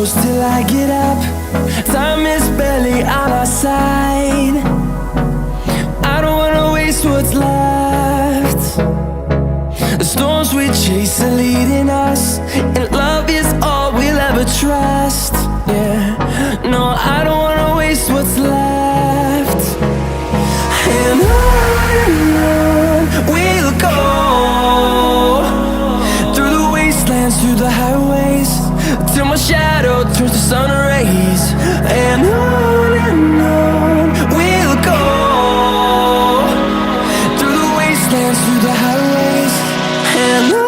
close till I get up. Time is barely on our side. I don't wanna waste what's left. The storms we chase are leading us, and love is all we'll ever trust. Yeah, no, I don't wanna waste what's left. And on we'll go, through the wastelands, through the highways, till my shadow turns to sun rays. And on we'll go, through the wastelands, through the highways, and on.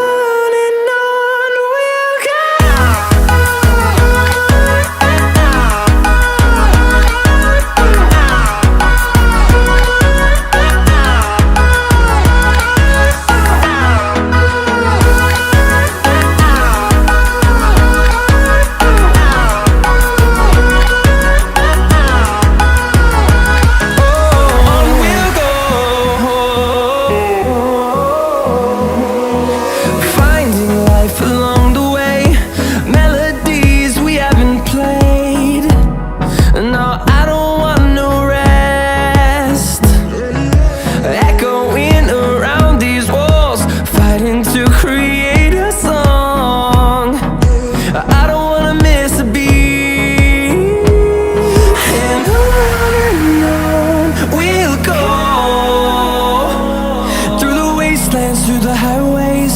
Through the highways,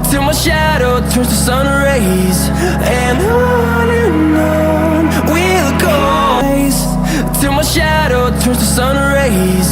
till my shadow turns to sun rays. And on we'll go, till my shadow turns to sun rays.